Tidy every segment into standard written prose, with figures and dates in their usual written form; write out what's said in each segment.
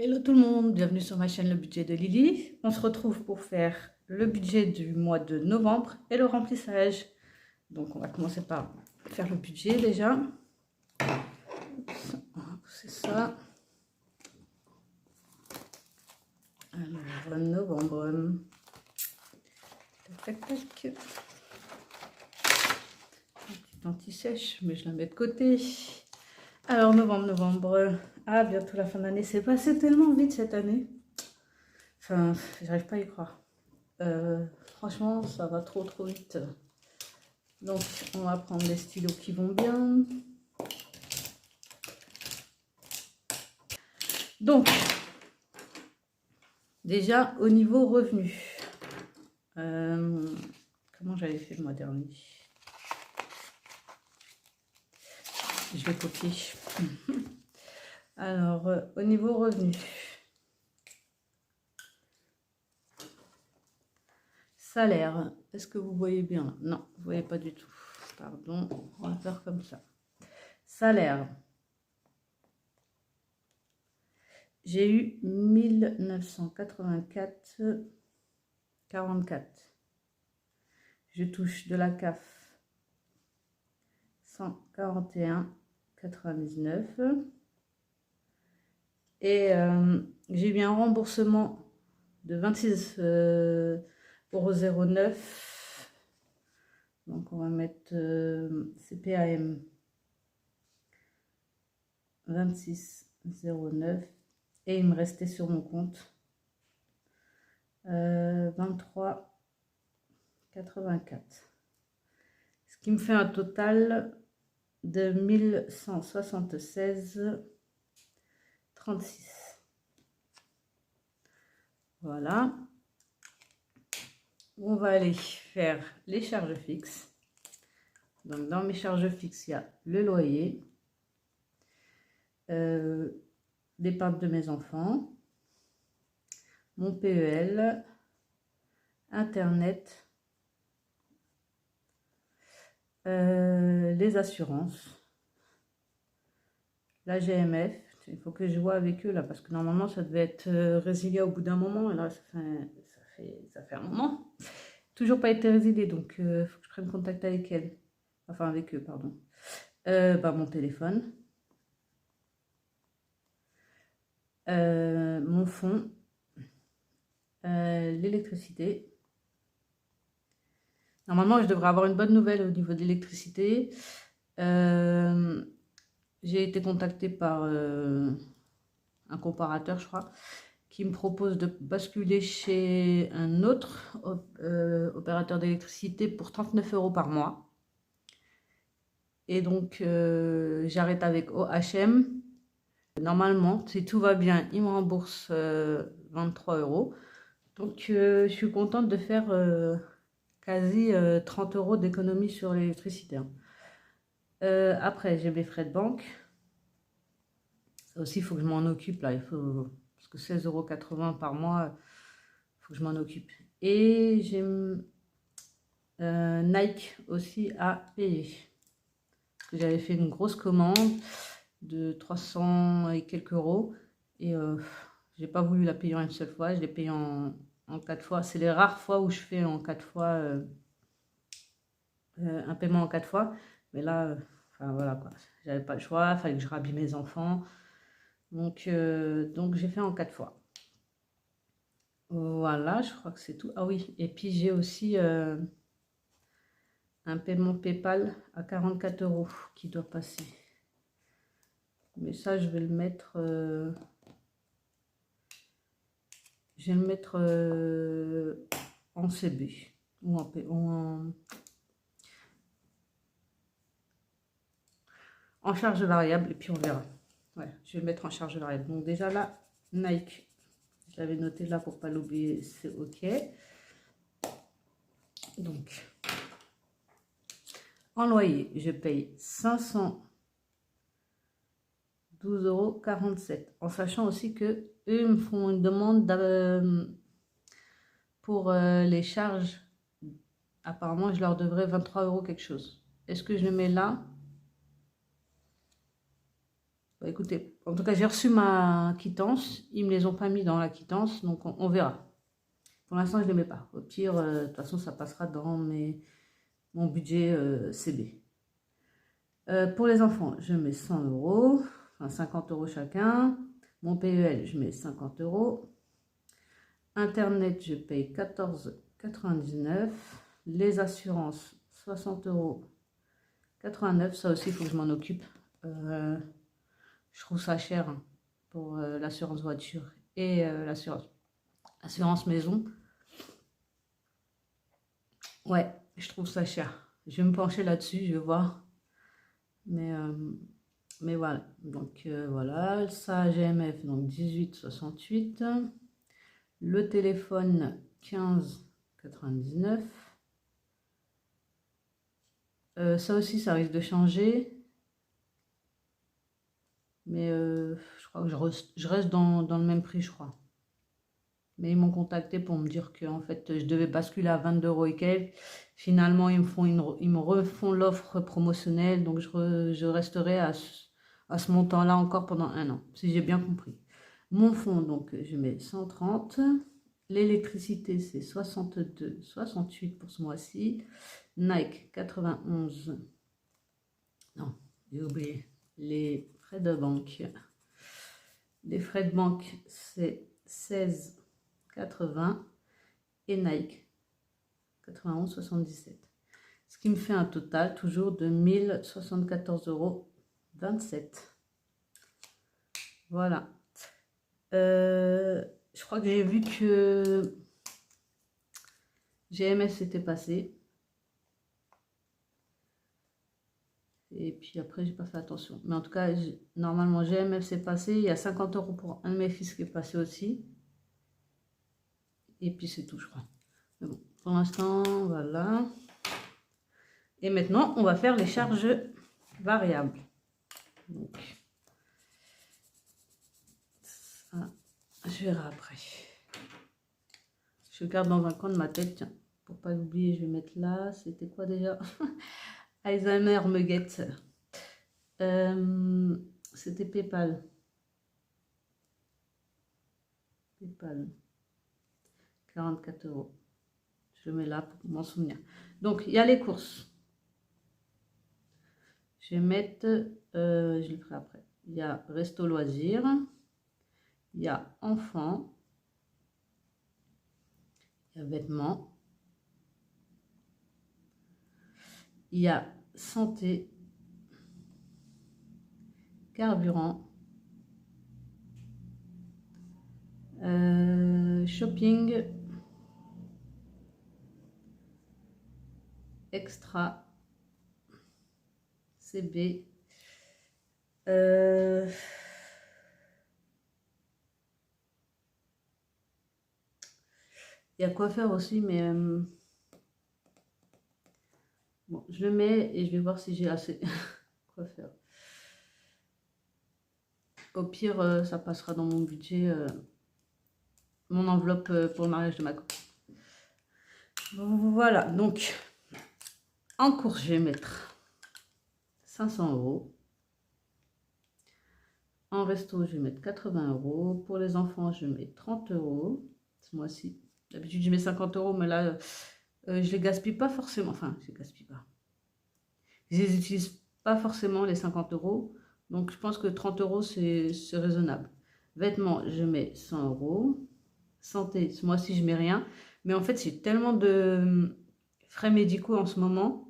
Hello tout le monde, bienvenue sur ma chaîne Le Budget de Lily. On se retrouve pour faire le budget du mois de novembre et le remplissage. Donc on va commencer par faire le budget déjà. C'est ça. Alors novembre. Tac tac tac. Petite anti-sèche, mais je la mets de côté. Alors novembre. Ah, bientôt la fin d'année. C'est passé tellement vite cette année. Enfin, j'arrive pas à y croire. Franchement, ça va trop vite. Donc, on va prendre des stylos qui vont bien. Donc, déjà au niveau revenu. Comment j'avais fait le mois dernier? Je vais copier. Alors, au niveau revenu. Salaire. Est-ce que vous voyez bien? Non, vous ne voyez pas du tout. Pardon, on va faire comme ça. Salaire. J'ai eu 1984,44. Je touche de la CAF 141,99. Et j'ai eu un remboursement de 26,09 €. Donc on va mettre CPAM 26,09. Et il me restait sur mon compte 23,84. Ce qui me fait un total de 1176,36. Voilà. On va aller faire les charges fixes. Donc dans mes charges fixes, il y a le loyer, l'épargne de mes enfants, mon PEL, Internet, les assurances, la GMF. Il faut que je vois avec eux là, parce que normalement ça devait être résilié au bout d'un moment, et là ça fait un moment. Toujours pas été résilié, donc il faut que je prenne contact avec elle. Enfin avec eux, pardon. Mon téléphone. Mon fonds. L'électricité. Normalement, je devrais avoir une bonne nouvelle au niveau de l'électricité. J'ai été contactée par un comparateur, je crois, qui me propose de basculer chez un autre opérateur d'électricité pour 39 € par mois. Et donc, j'arrête avec OHM. Normalement, si tout va bien, il me rembourse 23 €. Donc, je suis contente de faire quasi 30 € d'économie sur l'électricité. Après, j'ai mes frais de banque. Ça aussi, il faut que je m'en occupe là. Parce que 16,80 € par mois, il faut que je m'en occupe. Et j'ai Nike aussi à payer. Parce que j'avais fait une grosse commande de 300 et quelques euros. Et j'ai pas voulu la payer en une seule fois. Je l'ai payée en 4 fois. C'est les rares fois où je fais en 4 fois un paiement en 4 fois. Mais là, enfin voilà quoi. J'avais pas le choix. Il fallait que je rhabille mes enfants. Donc j'ai fait en 4 fois. Voilà, je crois que c'est tout. Ah oui, et puis j'ai aussi un paiement PayPal à 44 € qui doit passer. Mais ça, je vais le mettre... en CB ou en charge variable, et puis on verra. Ouais, je vais le mettre en charge variable. Donc déjà là, Nike, je l'avais noté là pour pas l'oublier, c'est OK. Donc, en loyer, je paye 512,47 €, en sachant aussi que eux me font une demande pour les charges. Apparemment, je leur devrais 23 € quelque chose. Est-ce que je le mets là? Bah, écoutez, En tout cas, j'ai reçu ma quittance. Ils me les ont pas mis dans la quittance, donc on verra. Pour l'instant, je ne les mets pas. Au pire, de toute façon, ça passera dans mon budget CB. Pour les enfants, je mets 100 €, enfin 50 € chacun. Mon PEL, je mets 50 €. Internet, je paye 14,99 €. Les assurances, 60,89 €. Ça aussi, il faut que je m'en occupe. Je trouve ça cher hein, pour l'assurance voiture et l'assurance maison. Ouais, je trouve ça cher. Je vais me pencher là-dessus, je vais voir. Mais voilà. Donc voilà, ça GMF, donc 18,68. Le téléphone, 15,99. Ça aussi, ça risque de changer. Mais je crois que je reste dans le même prix, je crois. Mais ils m'ont contacté pour me dire que en fait, je devais basculer à 22 € et quelques. Finalement, ils me refont l'offre promotionnelle. Donc, je resterai à ce montant-là encore pendant 1 an, si j'ai bien compris. Mon fonds, donc, je mets 130. L'électricité, c'est 62,68 pour ce mois-ci. Nike, 91. Non, j'ai oublié. Les frais de banque. Les frais de banque, c'est 16,80 et Nike 91,77. Ce qui me fait un total toujours de 1074,27 €. Voilà. Je crois que j'ai vu que GMS était passé. Et puis après, j'ai pas fait attention. Mais en tout cas, normalement, GMF s'est passé. Il y a 50 € pour un de mes fils qui est passé aussi. Et puis c'est tout, je crois. Mais bon, pour l'instant, voilà. Et maintenant, on va faire les charges variables. Donc, ça, je verrai après. Je garde dans un coin de ma tête, tiens. Pour pas l'oublier, je vais mettre là. C'était quoi déjà? Alzheimer me guette. C'était PayPal. PayPal. 44 €. Je le mets là pour m'en souvenir. Donc, il y a les courses. Je vais mettre, je le ferai après. Il y a resto loisirs. Il y a enfants. Il y a vêtements. Il y a santé. Carburant. Shopping. Extra. CB. Il y a quoi faire aussi, mais bon, je le mets et je vais voir si j'ai assez quoi faire. Au pire, ça passera dans mon budget, mon enveloppe pour le mariage de ma copine. Voilà, donc en course, je vais mettre 500 €. En resto, je vais mettre 80 €. Pour les enfants, je mets 30 € ce mois-ci. D'habitude, je mets 50 € mais là, je les gaspille pas forcément. Enfin, je les gaspille pas. Je les utilise pas forcément, les 50 €. Donc, je pense que 30 € c'est raisonnable. Vêtements, je mets 100 €. Santé, ce mois-ci, je mets rien. Mais en fait, j'ai tellement de frais médicaux en ce moment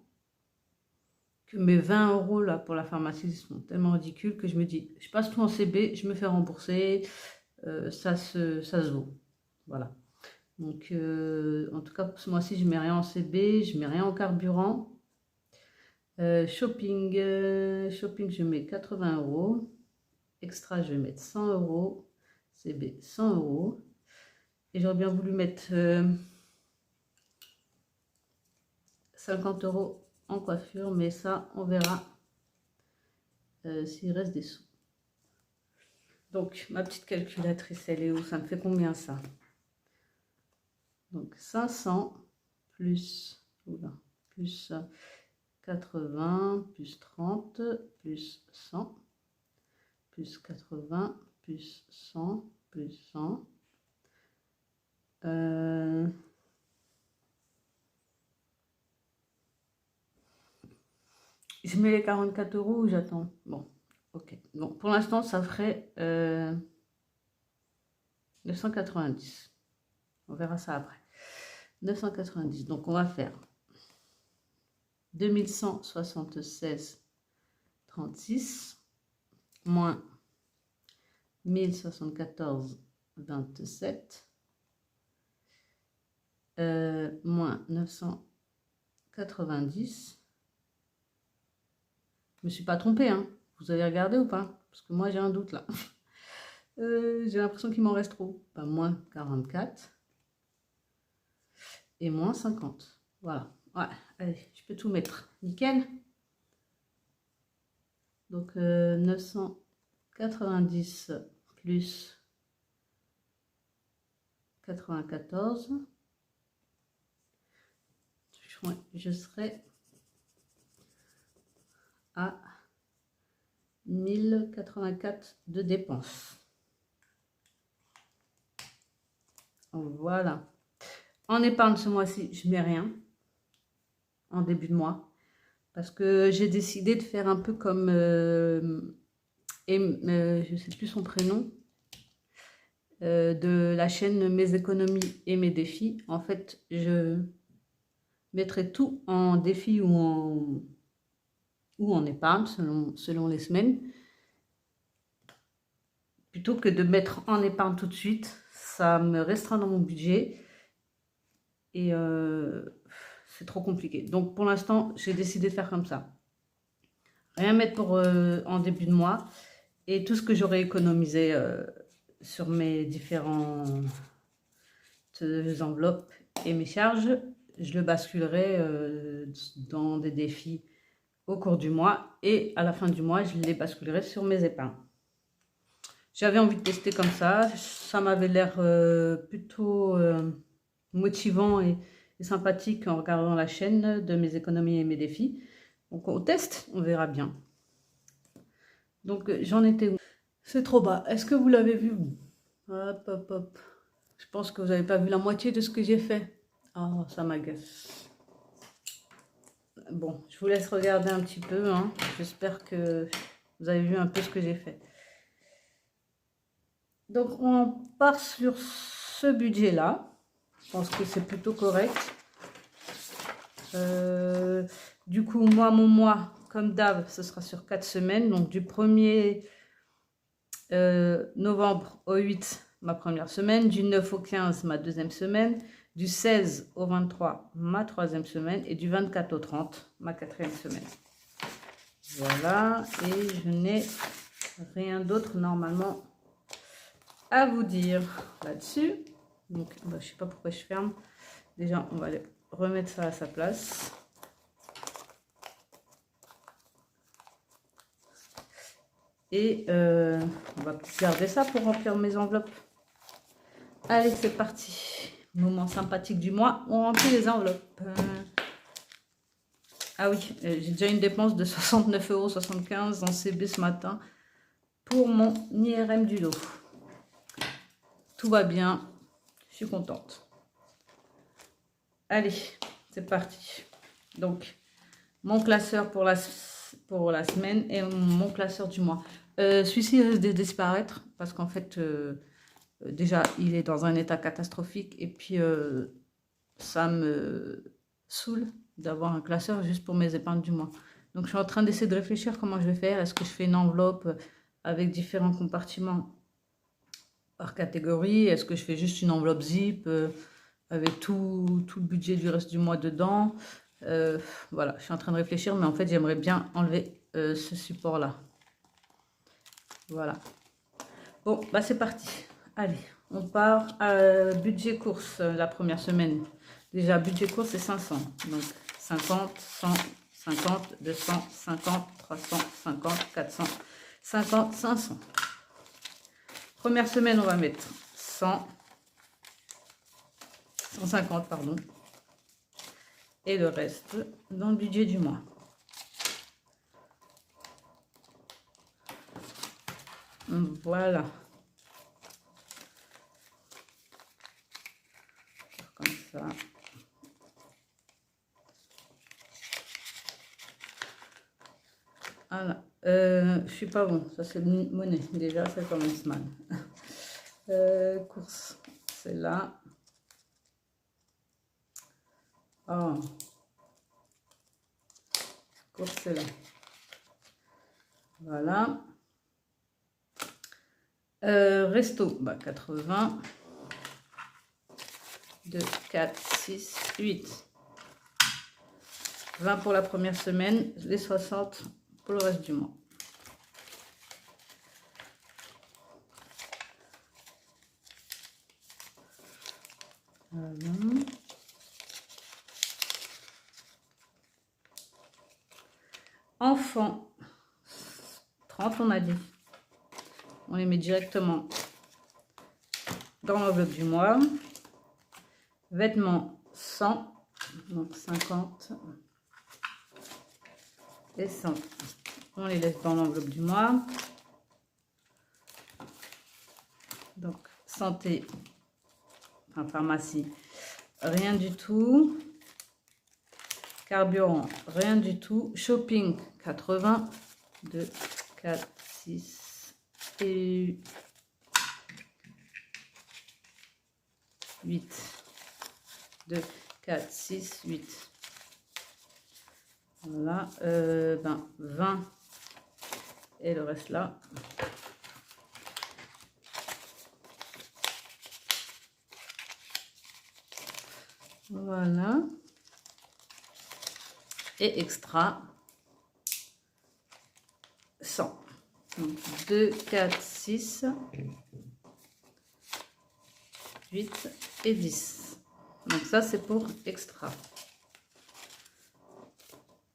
que mes 20 € là pour la pharmacie sont tellement ridicules que je me dis, je passe tout en CB, je me fais rembourser, ça se vaut. Voilà. Donc, en tout cas, ce mois-ci, je mets rien en CB, je mets rien en carburant. Shopping, je mets 80 €. Extra, je vais mettre 100 €. CB, 100 €. Et j'aurais bien voulu mettre 50 € en coiffure, mais ça, on verra s'il reste des sous. Donc, ma petite calculatrice, elle est où? Ça me fait combien ça? Donc, 500 plus 80 plus 30 plus 100 plus 80, plus 100, plus 100. Je mets les 44 € ou j'attends? Bon, ok. Bon, pour l'instant, ça ferait 990. On verra ça après. 990. Donc, on va faire 2176,36 moins 1074,27 moins 990. Je me suis pas trompée, hein. Vous avez regardé ou pas? Parce que moi, j'ai un doute là. J'ai l'impression qu'il m'en reste trop. Bah, moins 44 et moins 50. Voilà. Ouais, allez, je peux tout mettre. Nickel. Donc, 990 plus 94. Je serai à 1084 de dépenses. Voilà. En épargne ce mois-ci, je mets rien en début de mois parce que j'ai décidé de faire un peu comme je sais plus son prénom de la chaîne Mes économies et mes défis. En fait, je mettrai tout en défi ou en épargne selon les semaines, plutôt que de mettre en épargne tout de suite. Ça me restreint dans mon budget et c'est trop compliqué. Donc pour l'instant, j'ai décidé de faire comme ça. Rien mettre pour en début de mois, et tout ce que j'aurais économisé sur mes différentes enveloppes et mes charges, je le basculerai dans des défis au cours du mois, et à la fin du mois, je les basculerai sur mes épargnes. J'avais envie de tester comme ça m'avait l'air plutôt motivant et sympathique en regardant la chaîne de Mes économies et mes défis. Donc on teste, on verra bien. Donc j'en étais où? C'est trop bas. Est-ce que vous l'avez vu, vous? Hop, hop, hop. Je pense que vous n'avez pas vu la moitié de ce que j'ai fait. Oh, ça m'agace. Bon, je vous laisse regarder un petit peu, hein. J'espère que vous avez vu un peu ce que j'ai fait. Donc on part sur ce budget-là. Je pense que c'est plutôt correct. Du coup, moi, mon mois, comme d'hab, ce sera sur 4 semaines. Donc du 1er novembre au 8, ma première semaine. Du 9 au 15, ma deuxième semaine. Du 16 au 23, ma troisième semaine. Et du 24 au 30, ma quatrième semaine. Voilà. Et je n'ai rien d'autre normalement à vous dire là-dessus. Donc, bah, je sais pas pourquoi je ferme. Déjà, on va aller remettre ça à sa place. Et on va garder ça pour remplir mes enveloppes. Allez, c'est parti. Moment sympathique du mois, on remplit les enveloppes. Ah oui, j'ai déjà une dépense de 69,75 € en CB ce matin pour mon IRM du lot. Tout va bien, je suis contente. Allez, c'est parti. Donc, mon classeur pour la semaine et mon classeur du mois. Celui-ci risque de disparaître parce qu'en fait, déjà, il est dans un état catastrophique et puis ça me saoule d'avoir un classeur juste pour mes épargnes du mois. Donc, je suis en train d'essayer de réfléchir comment je vais faire. Est-ce que je fais une enveloppe avec différents compartiments par catégorie? Est-ce que je fais juste une enveloppe zip avec tout le budget du reste du mois dedans? Voilà, je suis en train de réfléchir, mais en fait, j'aimerais bien enlever ce support-là. Voilà. Bon, bah c'est parti. Allez, on part. Budget course, la première semaine. Déjà, budget course, c'est 500. Donc, 50, 100, 50, 200, 50, 300, 50, 400, 50, 500. Première semaine, on va mettre 100, 150, pardon. Et le reste dans le budget du mois. Voilà. Comme ça. Voilà. Je suis pas bon. Ça, c'est monnaie. Déjà, ça commence mal. Course. C'est là. Oh. Course, c'est là. Voilà. Resto, bah 80. 2, 4, 6, 8. 20 pour la première semaine, les 60 pour le reste du mois. Voilà. Enfants, 30 on a dit. On les met directement dans l'enveloppe du mois. Vêtements, 100, donc 50 et 100. On les laisse dans l'enveloppe du mois. Donc, santé, enfin pharmacie, rien du tout. Carburant, rien du tout. Shopping, 80. 2, 4, 6 et 8. 2, 4, 6, 8. Voilà. 20. Et le reste là. Voilà. Et extra 100. Donc 2, 4, 6, 8 et 10. Donc ça c'est pour extra.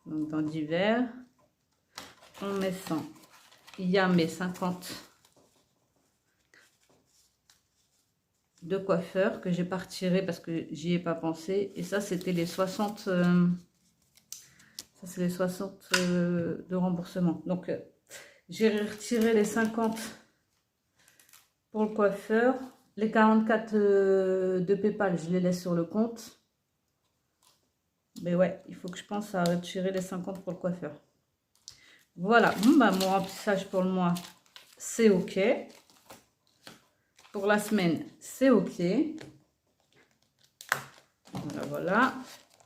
Donc dans divers, on met 100. Il y a mes 50 de coiffeur que j'ai pas retiré parce que j'y ai pas pensé. Et ça c'était les 60. Ça c'est les 60 de remboursement. Donc j'ai retiré les 50 pour le coiffeur. Les 44 de PayPal, je les laisse sur le compte. Mais ouais, il faut que je pense à retirer les 50 pour le coiffeur. Voilà, bon, bah, mon remplissage pour le mois, c'est OK. Pour la semaine, c'est OK. Voilà, voilà.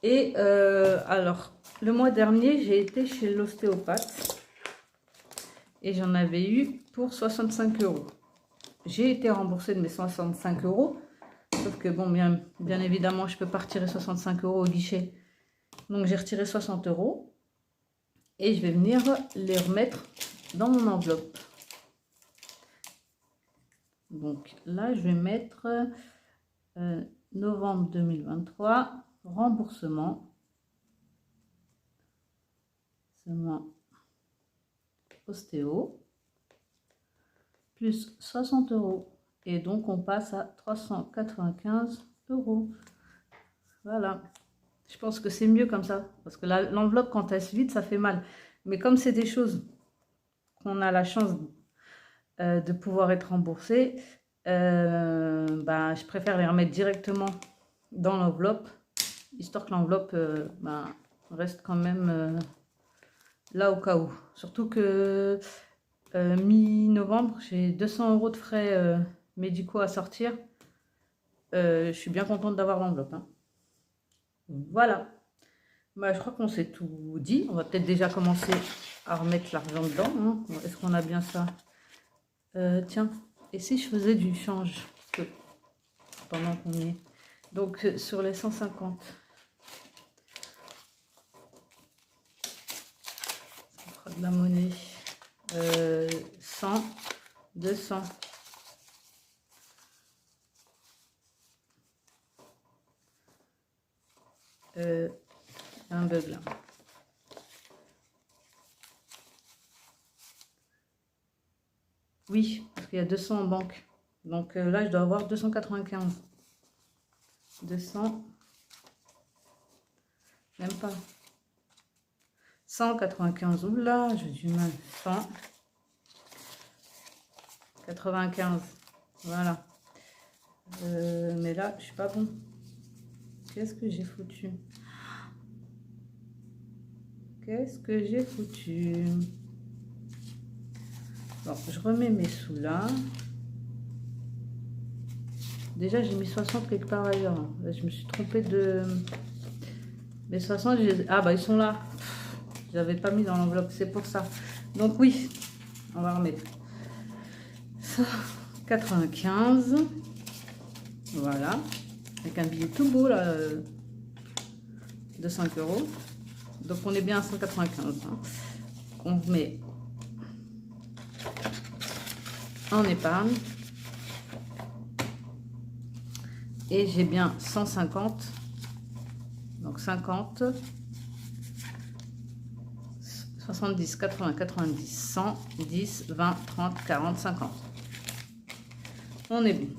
Et alors, le mois dernier, j'ai été chez l'ostéopathe. Et j'en avais eu pour 65 €. J'ai été remboursée de mes 65 €. Sauf que, bon, bien évidemment, je ne peux pas retirer 65 € au guichet. Donc, j'ai retiré 60 €. Et je vais venir les remettre dans mon enveloppe. Donc, là, je vais mettre novembre 2023, remboursement. Seulement ostéo. Plus 60 €. Et donc, on passe à 395 €. Voilà. Je pense que c'est mieux comme ça. Parce que l'enveloppe, quand elle se vide, ça fait mal. Mais comme c'est des choses qu'on a la chance de pouvoir être remboursé, je préfère les remettre directement dans l'enveloppe. Histoire que l'enveloppe reste quand même là au cas où. Surtout que mi-novembre, j'ai 200 € de frais médicaux à sortir. Je suis bien contente d'avoir l'enveloppe. Hein. Voilà. Bah, je crois qu'on s'est tout dit. On va peut-être déjà commencer à remettre l'argent dedans. Hein. Est-ce qu'on a bien ça? Tiens, et si je faisais du change pendant qu'on y est? Donc, sur les 150. Ça fera de la monnaie. 100, 200. Un bug là. Oui, parce qu'il y a 200 en banque. Donc là, je dois avoir 295. 200. Même pas. 195. Oula, j'ai du mal. 100. 95. Voilà. Mais là, je suis pas bon. Qu'est-ce que j'ai foutu? Qu'est-ce que j'ai foutu? Bon, je remets mes sous là. Déjà, j'ai mis 60 quelque part ailleurs. Là, je me suis trompée de... Les 60, ah bah ils sont là. Je n'avais pas mis dans l'enveloppe, c'est pour ça. Donc oui, on va remettre ça. 95. Voilà. Avec un billet tout beau là. De 5 €. Donc on est bien à 195. Hein. On met en épargne. Et j'ai bien 150. Donc 50, 70, 80, 90, 100, 10, 20, 30, 40, 50. On est bien.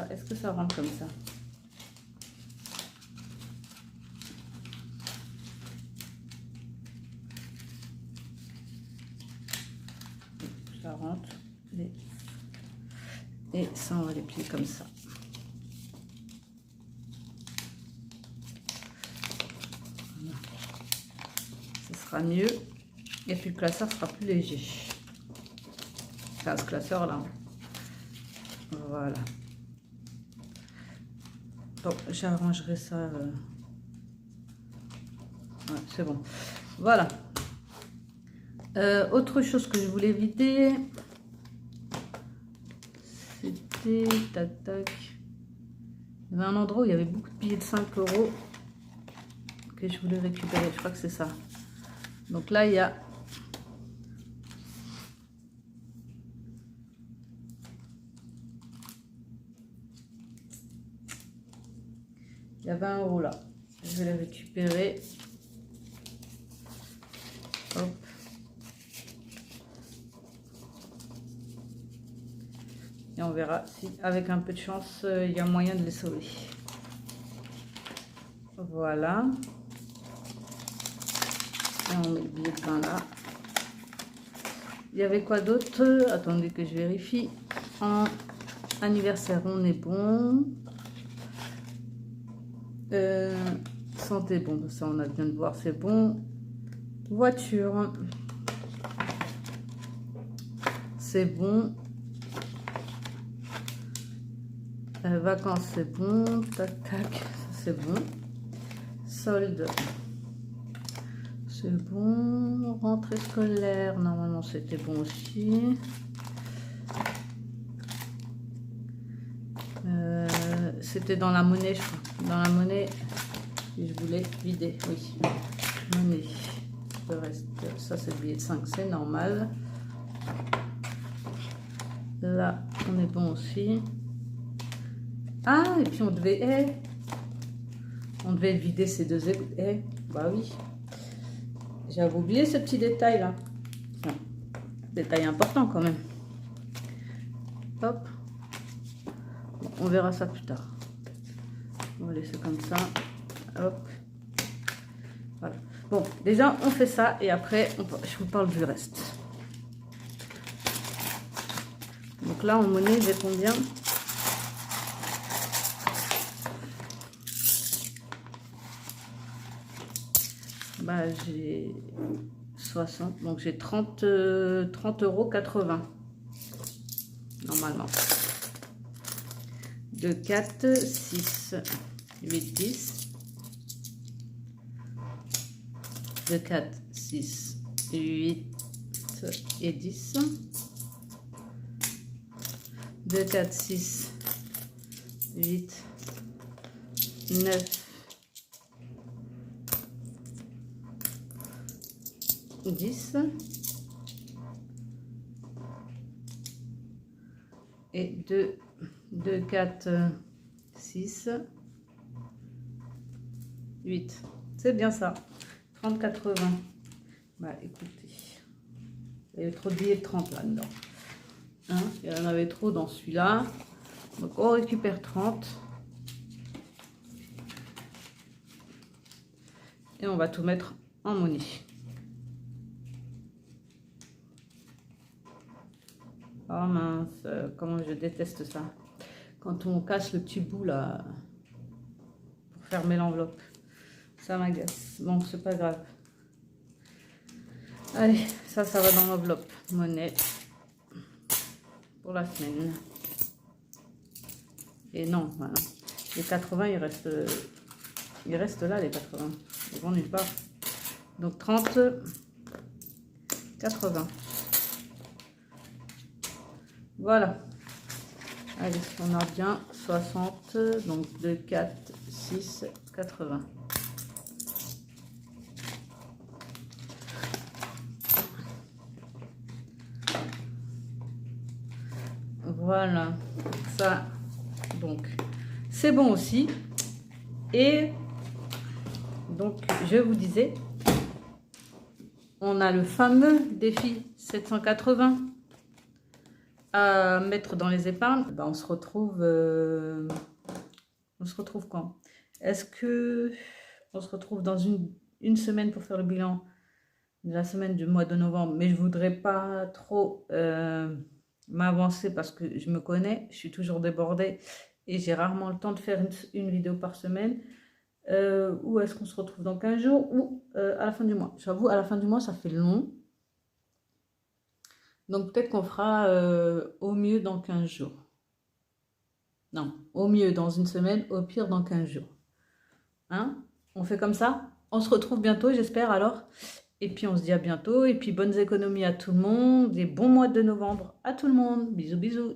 Est-ce que ça rentre comme ça? Ça rentre. Et ça, on va les plier comme ça. Voilà. Ce sera mieux. Et puis le classeur sera plus léger. Enfin, ce classeur là. Voilà. Bon, j'arrangerai ça. Ouais, c'est bon. Voilà. Autre chose que je voulais vider. C'était... Tac, tac. Il y avait un endroit où il y avait beaucoup de billets de 5 € que je voulais récupérer. Je crois que c'est ça. Donc là, il y a... Il y a 20 € là. Je vais les récupérer. Hop. Et on verra si, avec un peu de chance, il y a moyen de les sauver. Voilà. Et on met le billet de 20 là. Il y avait quoi d'autre? Attendez que je vérifie. En anniversaire, on est bon. Santé, bon, ça on a bien de voir, c'est bon. Voiture, c'est bon. Vacances, c'est bon. Tac, tac, ça c'est bon. Solde, c'est bon. Rentrée scolaire, normalement c'était bon aussi. C'était dans la monnaie, je crois. Dans la monnaie, je voulais vider, oui. Monnaie. Le reste, ça c'est le billet de 5, c'est normal. Là, on est bon aussi. Ah, et puis on devait... on devait vider ces deux... bah oui. J'avais oublié ce petit détail là. Enfin, détail important quand même. Hop. Bon, on verra ça plus tard. On va laisser comme ça. Hop. Voilà. Bon, déjà, on fait ça et après, je vous parle du reste. Donc là, en monnaie, j'ai combien? Bah, j'ai 60, donc j'ai 30,80 € normalement. 2, 4, 6, 8, 10. 2, 4, 6, 8 et 10. 2, 4, 6, 8, 9, 10. Et 2, 4, 6, 8. C'est bien ça. 30,80. Bah écoutez, il y avait trop de billets de 30 là-dedans. Hein, il y en avait trop dans celui-là. Donc on récupère 30. Et on va tout mettre en monnaie. Oh mince, comment je déteste ça. Quand on casse le petit bout là, pour fermer l'enveloppe. Ça m'agace. Bon, c'est pas grave. Allez, ça va dans l'enveloppe. Monnaie. Pour la semaine. Et non, voilà. Les 80, il reste là, les 80. Ils vont nulle part. Donc 30, 80. Voilà. Allez, on a bien 60. Donc 2, 4, 6, 80. Voilà. Ça, donc, c'est bon aussi. Et donc, je vous disais, on a le fameux défi 780 à mettre dans les épargnes. Ben, on se retrouve quand? Est-ce que on se retrouve dans une semaine pour faire le bilan de la semaine du mois de novembre? Mais je voudrais pas trop m'avancer parce que je me connais, je suis toujours débordée et j'ai rarement le temps de faire une vidéo par semaine. Ou est-ce qu'on se retrouve dans 15 jours ou à la fin du mois? J'avoue, à la fin du mois, ça fait long. Donc peut-être qu'on fera au mieux dans 15 jours. Non, au mieux dans une semaine, au pire dans 15 jours. Hein? On fait comme ça? On se retrouve bientôt, j'espère alors. Et puis on se dit à bientôt. Et puis bonnes économies à tout le monde. Et bon mois de novembre à tout le monde. Bisous, bisous.